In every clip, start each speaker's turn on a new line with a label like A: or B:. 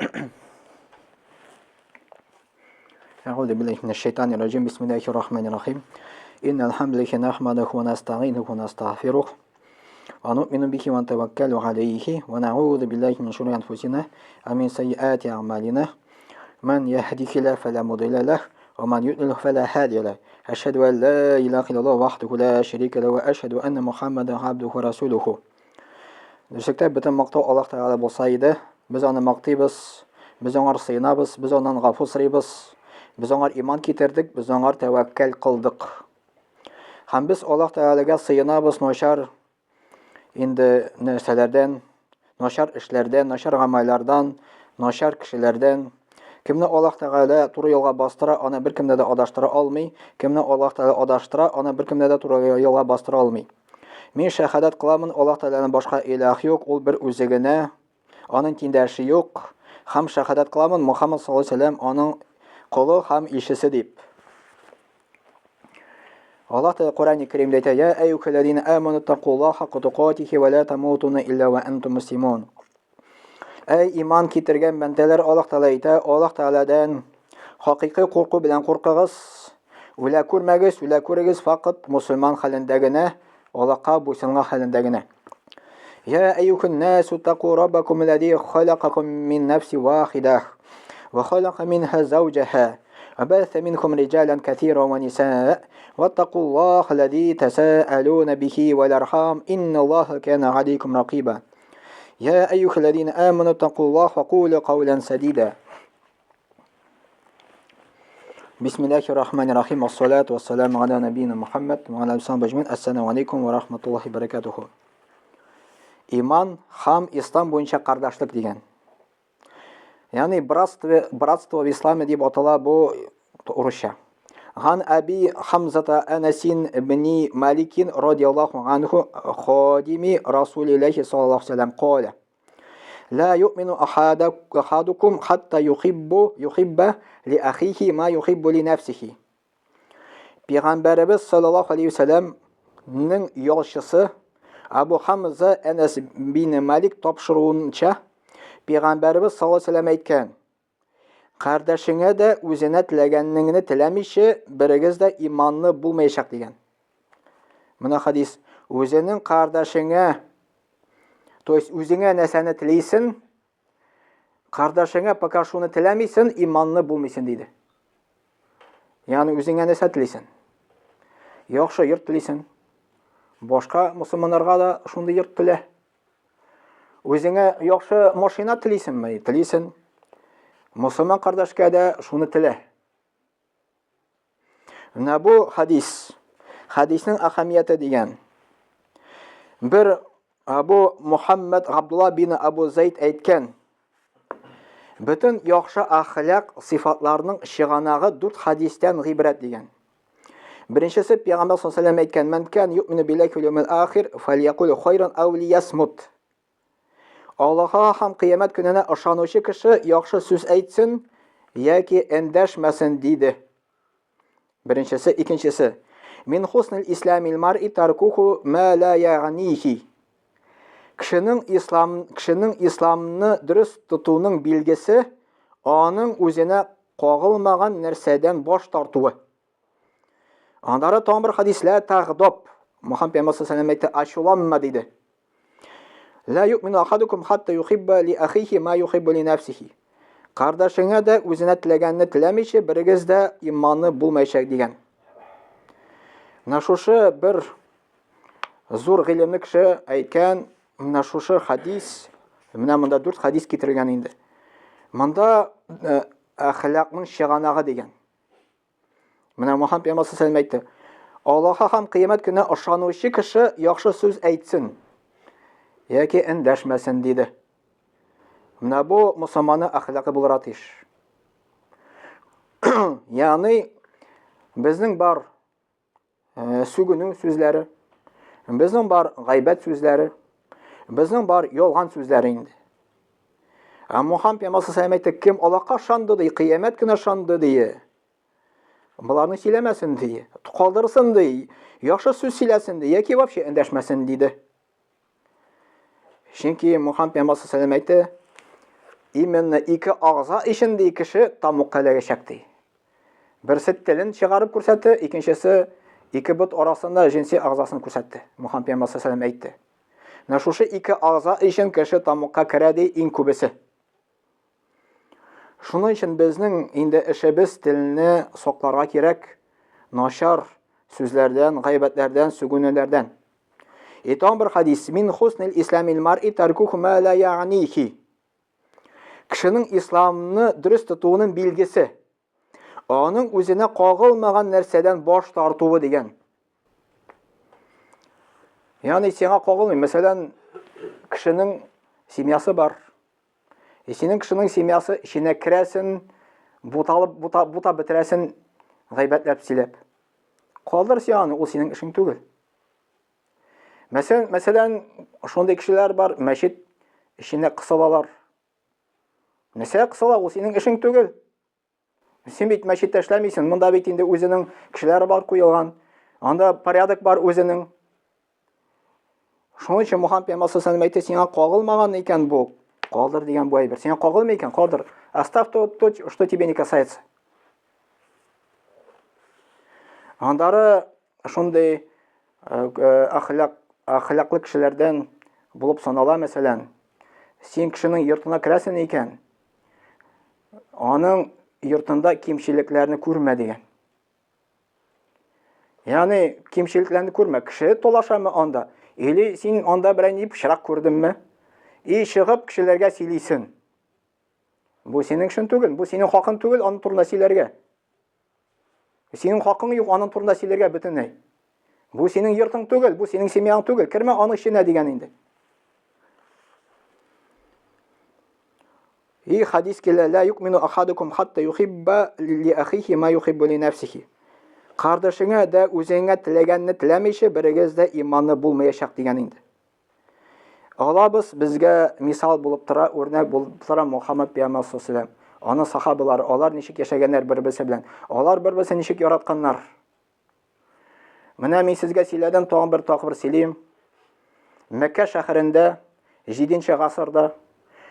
A: أعوذ بالله من الشيطان الرجيم بسم الله الرحمن الرحيم إن الحمد لله نحمده ونستعينه ونستغفره ونؤمن به ونتوكل عليه ونعوذ بالله من شرور أنفسنا ومن سيئات أعمالنا من يهده الله فلا مضل له ومن يضلل فلا هادي له أشهد أن لا إله إلا الله وحده لا شريك له وأشهد أن محمدا عبده ورسوله. Düşükte bütün maqtov Allah Teala bolsaydı, biz onu maqtayбыз, biz oňar sığınabыз, biz ondan gafur sorayбыз, biz oňar iman ketirdik, biz oňar tewakkal qıldyk. Hem biz Allah Teala'ga sığınabız noşar indi nerselerden, noşar işlerden, noşar amallardan, noşar kişilerden. Kimni Allah Teala to'g'ri yo'lga bostıra, ona bir kimde de adaştıra olmay, kimni Allah Teala adaştıra, ona bir kimde de to'g'ri yo'lga bostıra olmay. Men shahadat qilaman, Allah Teala'dan boshqa iloh yo'q, ul bir o'zigina, onun tengdoshi yo'q. Ham shahadat qilaman, Muhammad sallallohu alayhi vasallam onun quli ham elchisi deb. Allah Teala Qur'oni Karimda aytadi: "Ya ayyuhallazina amanu taqulloha haqqa tuqatihi va la tamutunna illa va antum muslimun." Ey iman keltirgan bandalar, Allah Teala aytadi, Allah Teala'dan haqiqiy qo'rquv bilan qo'rqig'iz. Ular ko'rmagiz, ular ko'rigiz faqat musulmon halindagina, Allah'a bo'ysungan halindagina. Ya ayyuhan nasu taqu rabbakum alladhi khalaqakum min nafsin wahidah wa khalaqa minha zawjaha wa batha minkum rijalan katiran wa nisaa wattaqullaha alladhi tasaaluna bihi wal arham innallaha kana 'alaykum raqiba. Ya ayyuhalladhina amanu taqullaha wa qulu qawlan sadida. Bismillahirrahmanirrahim. Wassalatu wassalamu ala nabiyyina Muhammad wa ala alihi wa sahbihi. Assalomu alaykum va rahmatullohi va barakatuh. Iman ham İslam bo'yicha qardoshlik degan. Ya'ni bratstvo v islami deb ataladi bu urusha. Han Abi Hamzata Anasin ibn Malikin radiyallahu anhu xodimi Rasululloh sallallohu alayhi vasallam qala: La yu'minu ahadukum hatta yuhibba li akhihi ma yuhibbu li nafsihi. Peygamberimiz sallallohu alayhi vasallamning yo'lchisi Abu Hamza Anas bin Malik topshiruvuncha Peygamberimiz sallallohu alayhi vasallam aytgan: Qardoshingga da o'zini tilaganingni tilamishi birigizda imonli bo'lmayshaq degan. Mana hadis o'zining qardoshingga, to есть o'zingga narsani tilaysan, qardoshingga faqat shuni tilamaysan, imonli bo'lmaysan deydi. Ya'ni o'zingga narsa tilaysan. Yaxshi yurt tilaysan. Boshqa musulmonlarga da shunday yurt tila. O'zingga yaxshi mashina tilaysanmi? Tilaysan. Musulmon qardoshga da shuni tila. Mana bu hadisning ahamiyati degan. Bir Abu Muhammad Abdullah bin Abu Zayd aytgan: Bütün yaxshi axloq sifatlarining shig'anog'i 4 hadisdan g'ibrat degan. Birinchisi Payg'ambar sollallohu alayhi vasallam aytgan: "Man kan yu'minu billahi wal yawmil akhir falyaqul khayran aw liyasmut." Allohga ham qiyomat kunina ishonuvchi kishi yaxshi so'z aytsin yoki endashmasin deydi. Birinchisi, ikkinchisi: "Min husnil islamil mar'i tarkuhu ma la ya'nihi." Kishining islomni durust tutuvining belgisi onun o'zini qo'g'ilmagan narsadan bosh tortuvi. Andara tam bir hadislar tag'dob. Muhammad payg'ambar sollallohu alayhi vasallam aytdi: "Ashulanma" dedi. La yu'minu ahadukum hatta yuhibba li akhihi ma yuhibbu li nafsihi. Qardoshingga da o'zini tilaganini tilamishi birigizda iymonni bo'lmayshak degan. Mana shu bir zo'r ilmli kishi aytgan, mana shu hadis, mana bunda 4 hadis keltirilgan endi. Bunda axloqning shig'anog'i degan. Mana Muhammad payg'ambar sollallohu alayhi vasallam aytdi: Allohga ham qiyomat kuni ishonuvchi kishi yaxshi so'z aytsin yoki indashmasin dedi. Mana bu musulmonning axloqi bo'lar ish. Ya'ni bizning bor sugunu so'zlari, bizning bor g'aybat so'zlari, bizning bor yolg'on so'zlari endi. Muhammad payg'ambar sollallohu alayhi vasallam aytdi: Kim Allohga ishonadi, qiyomat kuni ishonadi deyi. Bularni siylamasin deyi, qoldirsin deyi, yaxshi so'z siylasin deyi yoki vobshe indashmasin dedi. Chunki Muhammad payg'ambar sollallohu alayhi vasallam aytdi: именно ике агза ишендей кеше тамукка эләгәчәк ди. Берсе телен чыгарып күрсәтте, икенчесе ике бот арасында jinsi агзасын күрсәтте. Мөхәммәд пәйгамбәр саллаллаху алейһи әйтте. Менә шушы ике агза өчен кеше тамукка керә ди иң күбесе. Шуның өчен безнең инде эшебез телне сакларга кирәк, начар сүзләрдән, гайбәтләрдән, сүгүнәләрдән. Итан бер хадис: "Мин хуснил исламил мар'i таркуху ма ла я'нихи." Кешенең исламны дөрес тотуының билгесе аның үзенә кагылмаган нәрсәдән баш тартуы дигән. Ягъни сиңа кагылмый, мәсәлән, кешенең семьясы бар. Синең кешенең семьясы эченә керәсен, бута бетерәсен гайбәтләп сөйләп. Калдыр сиңа, ул синең эшең түгел. Мәсәлән, шундый кешеләр бар, мәчет эченә кысылалар. Нәрсә кысыла, ул синең эшең түгел. Син бит мәчеттә эшләмисең, монда бит инде үзенең кешеләре бар куелган. Анда порядок бар үзенең. Шуның өчен Мөхәммәд пәйгамбәр саллаллаху алейһи әйтте, сиңа кагылмаган икән бу. Калдыр дигән бу әйбер. Сиңа кагылмый икән, калдыр. Оставь то, что тебе не касается. Андары шундый ахлаклы кешеләрдән булып санала, мәсәлән, син кешенең йортына керәсен икән, аның йортында кимчелекләрне күрмә дигән. Ягъни кимчелекләрне күрмә, кеше толашамы анда? Или син анда берәй ни пычрак күрдеңме? Чыгып кешеләргә сөйлисең. Бу синең эшең түгел, бу синең хакың түгел аның турында сөйләргә. Синең хакың юк аның турында сөйләргә бөтенләй. Бу синең йортың түгел, бу синең семьяң түгел. Кирмә аның эченә дигән инде. Хадис келә: "Ла юкмину ахадукум хатта юхибба ли ахихи ма юхиббу ли нафсихи." Кардәшеңә дә үзеңә теләгәнне теләмичә берегез дә иманны булмаячак дигән инде. Алабыз безгә мисал булып тора, үрнәк булып тора Мөхәммәд пәйгамбәр саллаллаху алейһи ва саллям. Аны сахабалар, алар ничек яшәгәннәр бер-берсе белән. Алар бер-берсен ничек яратканнар. Менә мин сезгә сөйләдем, тагын бер сөйлим. Мәккә шәһәрендә 7нче гасырда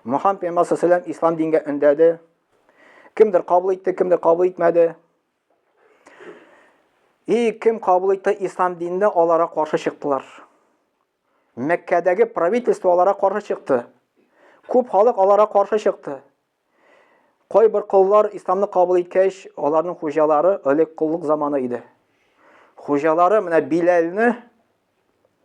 A: Мөхәммәд пәйгамбәр саллаллаху алейһи ва саллям ислам дингә өндәде. Кемдер кабул итте, кемдер кабул итмәде. Кем кабул итте ислам диненә, аларга каршы чыктылар. Мәккәдәге правительство аларга каршы чыкты. Күп халык аларга каршы чыкты. Кайбер куллар исламны кабул иткәч, аларның хуҗалары элек куллык заманы иде. Хуҗалары менә Билалны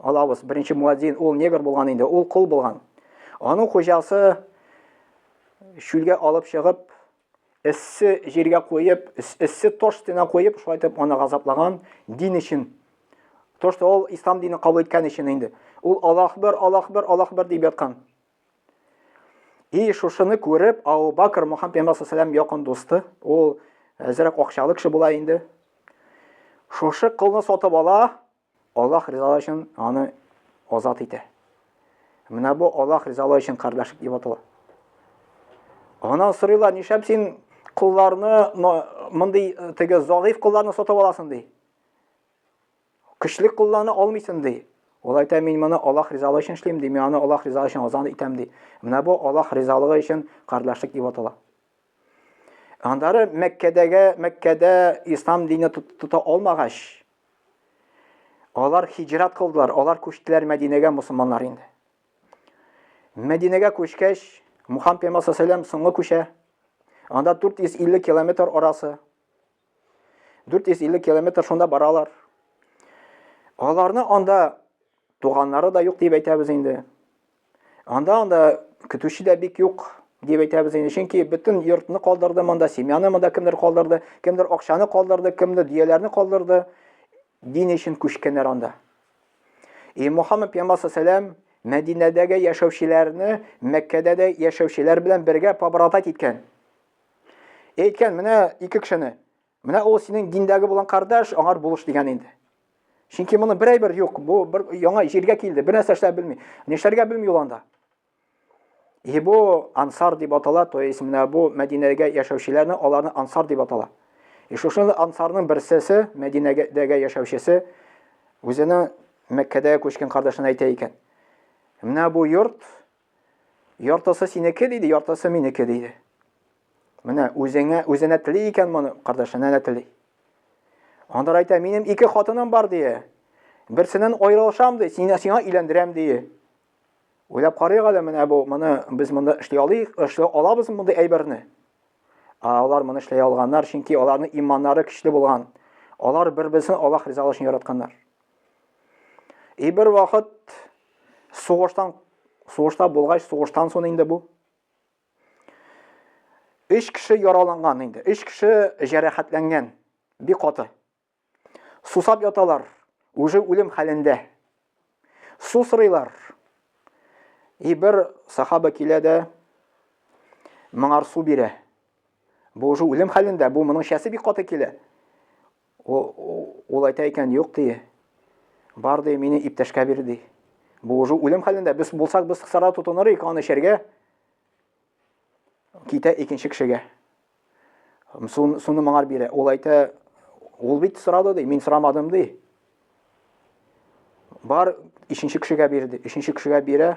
A: алабыз, беренче муазин, ул негр булган инде, ул кул булган. Аның хуҗасы шүлгә алып чыгып, эссе җиргә куеп, эссе тош өстенә куеп, шулай итеп аны газаплаган дин өчен. Тошта ул ислам динен кабул иткән өчен инде. Ул Аллаһ бер, Аллаһ бер, Аллаһ бер дип яткан. Шушыны күреп, Абу Бакр Мөхәммәд пәйгамбәр саллаллаху алейһи ва саллям якын дусты, ул әзрәк акчалы кеше була инде. Шушы кылны сатып ала, Аллаһ ризалыгы өчен аны азат итә. Менә бу Аллаһ ризалыгы өчен кардәшлек дип атала. Ана сорыйлар, нишәп син кулларны, мондый теге заиф кулларны сатып аласың ди. Көчле кулларны алмыйсың ди. Ул әйтә, мин моны Аллаһ ризалыгы өчен эшлим ди, мин аны Аллаһ ризалыгы өчен азат итәм ди. Менә бу Аллаһ ризалыгы өчен кардәшлек дип атала. Андары Мәккәдә ислам дине тута алмагач, алар хиҗрат кылдылар, алар күчтеләр Мәдинәгә, мусламаннар инде. Мәдинәгә күчкәч, Мөхәммәд пәйгамбәр саллаллаху алейһи ва саллям соңгы күчә. Анда 450 километр арасы. 450 километр шунда баралар. Аларны анда туганнары да юк дип әйтәбез инде. Анда көтүче дә бик юк дип әйтәбез инде. Чөнки бөтен йортны калдырды монда, семьяны монда кемдер калдырды, кемдер акчаны калдырды, кемдер дияләрне калдырды. Дин өчен күчкәннәр анда. Мөхәммәд пәйгамбәр саллаллаху алейһи ва саллям Мәдинәдәге яшәүчеләрне Мәккәдә яшәүчеләр белән бергә побратать иткән. Әйткән, менә ике кешене. Менә ул синең диндәге булган кардәш, аңар булыш дигән инде. Чөнки моны бер әйбер юк, бу бер яңа җиргә килде, бер нәрсә эшләп белми. Нишләргә белми ул анда. Бу ансар дип атала, то есть менә бу Мәдинәдәге яшәүчеләрне аларны ансар дип атала. Шушы ансарның берсесе, Мәдинәдәге яшәүчесе, үзенең Мәккәдә күчкән кардәшен әйтә икән. Менә бу йорт Яртысы синеке дейді, яртысы минеке дейді. Менә үзенә тели икән моны, кардашына да тели. Андар әйтә, минем 2 хатыным бар дие. Берсеннән аерылышам ди, сиңа өйләндерәм дие. Уйлап карыйк әле, менә бу, моны без монда эшли алабыз монда әйберне. Алар моны эшләй алганнар, чөнки аларның иманнары көчле булган. Алар бер-берсен Аллаһ ризалыгы өчен яратканнар. Бер вакыт сугышта булгач, сугыштан соң инде бу 3 кеше яраланган инде. 3 кеше җәрәхәтләнгән. Бик каты. Сусап яталар. Уже үлем хәлендә. Су сорыйлар. Бер сахаба килә дә моңар су бирә. Бу уже үлем хәлендә, бу моның шәсе бик каты килә. Ул әйтә икән, юк ди. Бар ди, мине иптәшкә бир ди. Бу уже үлем хәлендә, без булсак без кысара тотынырык аны эчәргә. Китә икенче кешегә. Суны моңар бирә. Ул әйтә, ул бит сорады ди, мин сорамадым ди. Бар икенче кешегә бирде. Икенче кешегә бирә.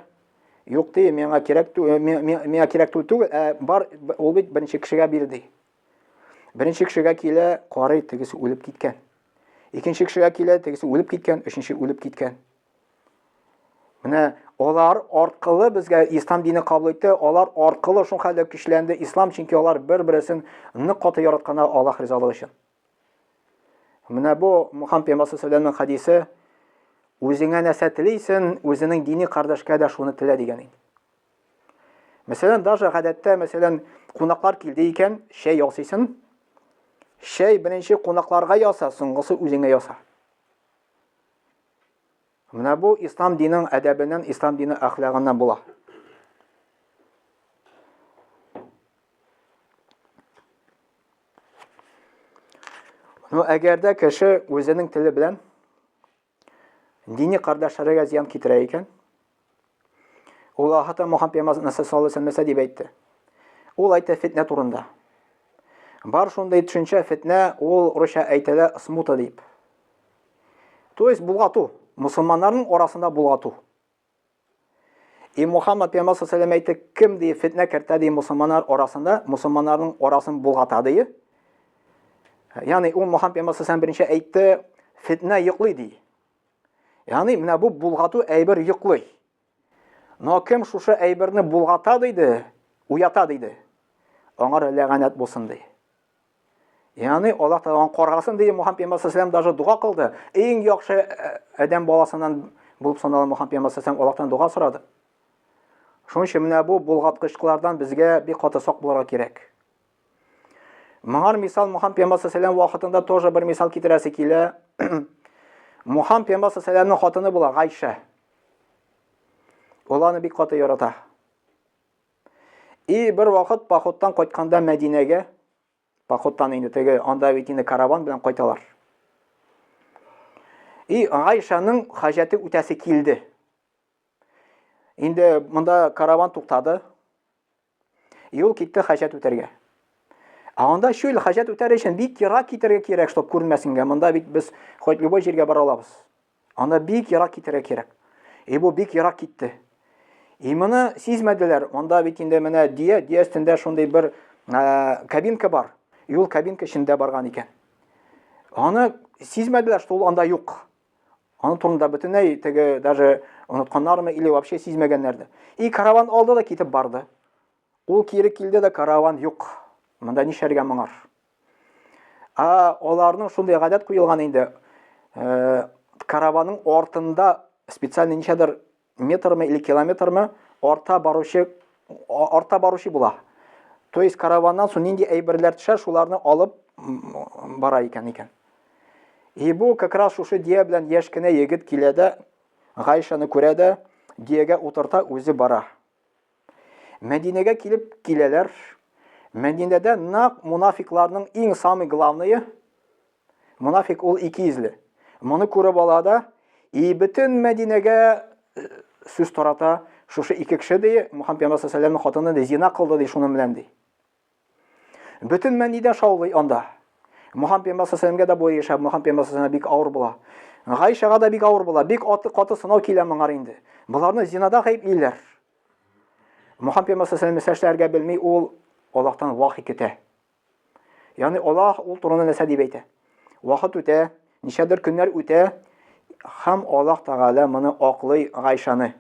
A: Юк ди, миңа кирәк түгел, бар ул бит беренче кешегә бирде. Беренче кешегә килә, карый, тегесе үлеп киткән. Икенче кешегә килә, тегесе үлеп киткән, өченче үлеп киткән. Менә алар аркылы безгә ислам дине кабул итте, алар аркылы шул хәлдә көчләнде ислам, чөнки алар бер-берсен нык каты яратканнар Аллаһ ризалыгы өчен. Менә бу Мөхәммәд пәйгамбәр саллаллаһу алейһи хадисе, үзеңә нәрсә телисең, үзенең дини кардәшкә дә шуны телә дигән. Мәсәлән, даже гадәттә, мәсәлән, кунаклар килде икән, чәй ясыйсың. Чәй беренче кунакларга яса, соңгысы үзеңә яса. Менә бу ислам диненең әдәбеннән, ислам дине әхлагыннан була. Әгәр дә кеше үзенең теле белән дини кардәшләргә зыян китерә икән, ул хәтта Мөхәммәд пәйгамбәр саллаллаһу алейһи ва саллям дип әйтте. Ул әйтә фитнә турында. Бар шундай төшенчә фитнә, ул русча әйтелә смута дип. То есть булгату, мусламаннарның арасында булгату. Мөхәммәд пәйгамбәр саллаллаһу алейһи ва саллям әйтте, кем ди фитнә кертә ди мусламаннар арасында, мусламаннарның арасын булгата ди. Ягъни ул Мөхәммәд пәйгамбәр саллаллаһу алейһи ва саллям беренче әйтте, фитнә йоклый ди. Ягъни менә бу булгату әйбер йоклый. Но кем шушы әйберне булгата диде, уята диде. Аңар ләгънәт булсын ди. Ягъни Аллаһ Тәгалә каргасын ди, Мөхәммәд пәйгамбәр саллаллаһу алейһи ва саллям даже дуга кылды. Иң яхшы адәм баласыннан булып саналган Мөхәммәд пәйгамбәр саллаллаһу алейһи ва саллям Аллаһтан дуга сорады. Шуның өчен менә бу булгаткычлардан безгә бик каты сак булырга кирәк. Моңар мисал Мөхәммәд пәйгамбәр саллаллаһу алейһи ва саллям вакытында тоже бер мисал китерәсе килә. Мөхәммәд пәйгамбәр саллаллаһу алейһи ва саллямның хатыны була, Гайша. Ул аны бик каты ярата. Бер вакыт походтан кайтканда Мәдинәгә, походтан инде теге анда бит инде караван белән кайталар. Гайшаның хаҗәте үтәсе килде. Инде монда караван туктады. Ул китте хаҗәт үтәргә. Анда шул хаҗәт үтәр өчен бик ерак китәргә кирәк, чтобы күренмәсенгә. Монда бит без хоть любой җиргә бара алабыз. Анда бик ерак китәргә кирәк. Бу бик ерак китте. Моны сизмәделәр. Монда бит инде менә дия өстендә шундый бер кабинка бар. Ул кабинка эчендә барган икән. Аны сизмәделәр, что ул анда юк. Аны турында бөтенләй теге даже унытканнармы или вообще сизмәгәннәрдер. Караван алды да китеп барды. Ул кире килде дә караван юк. Монда нишәргә моңар. Аларның шундый гадәт куелган инде. Караванның артында специальный ничәдер метрмы или километрмы арта баручы була. То есть караваннан соң нинди әйберләр төшә, шуларны алып бара икән. Бу как раз шушы дия белән яшь кенә егет килә дә, Гайшаны күрә дә, диягә утырта, үзе бара. Мәдинәгә килеп киләләр. Мәдинәдә нак мунафикларның иң самый главные, мунафик ул икизле. Моны күреп ала да, бөтен Мәдинәгә сүз тарата, шушы ике кеше ди, Мөхәммәд пәйгамбәр саллаллаһу алейһи ва саллямның хатыны ди, зина кылды ди, шуның белән ди. Бөтен Мәдинә шаулый анда. Мөхәммәд пәйгамбәр саллаллаһу алейһи ва саллямга да бу яшәп, Мөхәммәд пәйгамбәр саллаллаһу алейһи ва саллям бик авыр була. Гайшага да бик авыр була, бик каты сынау килә моңар инде. Буларны зинада гайыплыйлар. Muhammed Peygamber sallallahu aleyhi ve sellem bilmeyi ol Allah'tan vahiy kötü. Yani Allah ol turuna nese deyip eyte. Vakit öte, nişedir günler öte, hem Allah Teala bunu aklı Ayşanı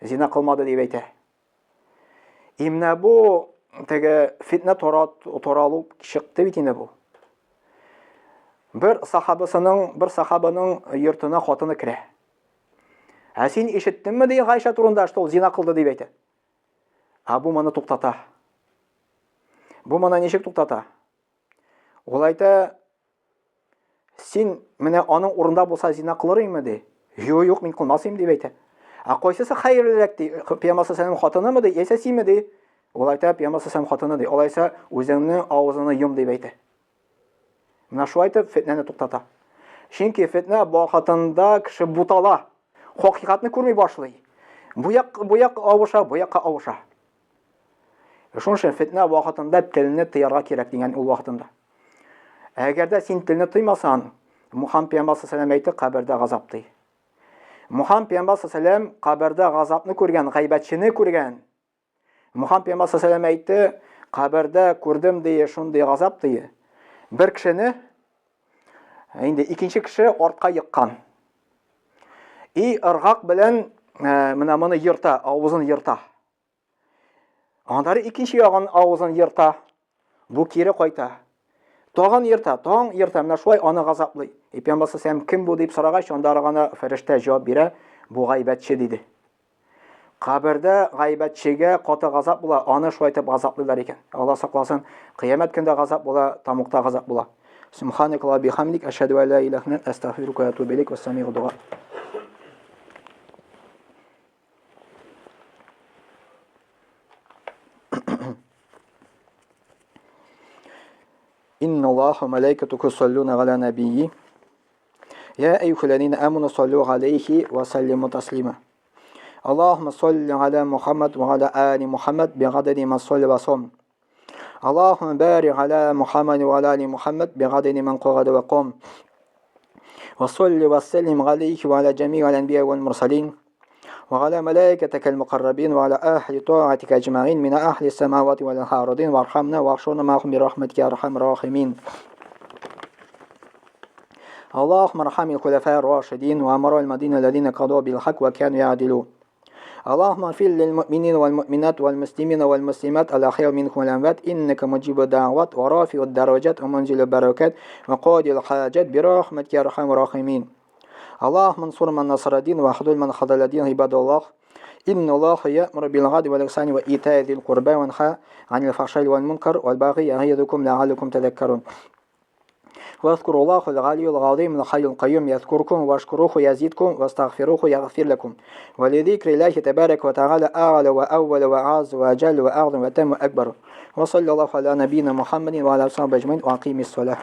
A: zina kılmadı deyip eyte. İmne bu fitne toralıp çıktı bitine bu. Bir sahabanın yurtuna xotini kire. Sen işittin mi diye Ayşe turunda işte o zina kıldı deyip eyte. Bu bana toktata. Bu bana neşik toktata. Olayda sen mene onun orunda bolsa zina kılırım mı de? Yok men kılmasayım deyip eyte. Koysası hayırlılak de. Peygamber sallallahu xotini mi de? Esesi mi de? Olayda Peygamber sallallahu xotini de. Olaysa özünün ağzını yum deyip eyte. Mene şu ayta fitneni toktata. Çünkü fitne vaxtında kişi butala. Hakikatini görmey başlay. Bu yak avuşa, bu yakka avuşa. Şunun için fitne vaxtında tilini tıyarga kerek degan ul vaxtında. Eğer de sen tilini tıymasan, Muhammed Peygamber sallallahu aleyhi ve sellem kabirde gazaptı. Muhammed Peygamber sallallahu aleyhi ve sellem kabirde gazapını görgen, gaybetçini görgen. Muhammed Peygamber sallallahu aleyhi ve sellem kabirde gördüm diye şunday gazaptı. Bir kişini, indi ikinci kişi ortaya yıkkan. Irgak bilen bunu yırta, ağzını yırta. Onları ikinci yağın ağzını yırta. Bu kiri koyta. Doğan yırta. Mına şuay onu gazaplı. Peygamber sallallahu kim bu deyip soragaç, onda aragana ferişte cevap bire, bu gaybetçi dedi. Kabirde gaybetçiге qatı gazap bula, onu şuay tep gazaplılar eken. Allah saklasın, kıyamet günde gazap bula, tamukta gazap bula. Subhanakallah bihamdik, eşhedü en la ilahe illallah, estağfiruke ve etûbü ileyk ve semi'u dua. İnna Allah ve melaiketuhu yusalluna ala nebiyyi. Ya eyyuhellezine amenu sallu aleyhi ve sellimu taslima. Allahumme salli ala Muhammed ve ala ali Muhammed bi gadedi men salli ve som. Allahumme barik ala Muhammed ve ala ali Muhammed bi gadedi men qagada ve qom. Ve salli ve sellim aleyhi ve ala cemi'il enbiya vel mursalin. وعلى ملائكتك المقربين وعلى أهل طاعتك أجمعين من أهل السماوات والأرضين وارحمنا واحشرنا معهم برحمتك يا أرحم الراحمين. اللهم ارحم الخلفاء الراشدين وأمراء المدينة الذين قضوا بالحق وكانوا يعدلون. اللهم اغفر للمؤمنين والمؤمنات والمسلمين والمسلمات الأحياء منهم والأموات إنك مجيب الدعوات ورافع الدرجات ومنزل البركات وقاضي الحاجات برحمتك يا أرحم الراحمين. اللهم انصر من نصر الدين واخذل من خذل الدين عباد الله. إن الله يأمر بالعدل والإحسان وإيتاء ذي القربى وينهى عن الفحشاء والمنكر والبغي يعظكم لعلكم تذكرون. واذكروا الله العلي العظيم الحي القيوم يذكركم واشكروه يزيدكم واستغفروه يغفر لكم. ولذكر الله تبارك وتعالى أعلى وأول وأعز وأجل وأعظم وأتم وأكبر. وصلى الله على نبينا محمد وعلى آله وصحبه أجمعين وأقيم الصلاة.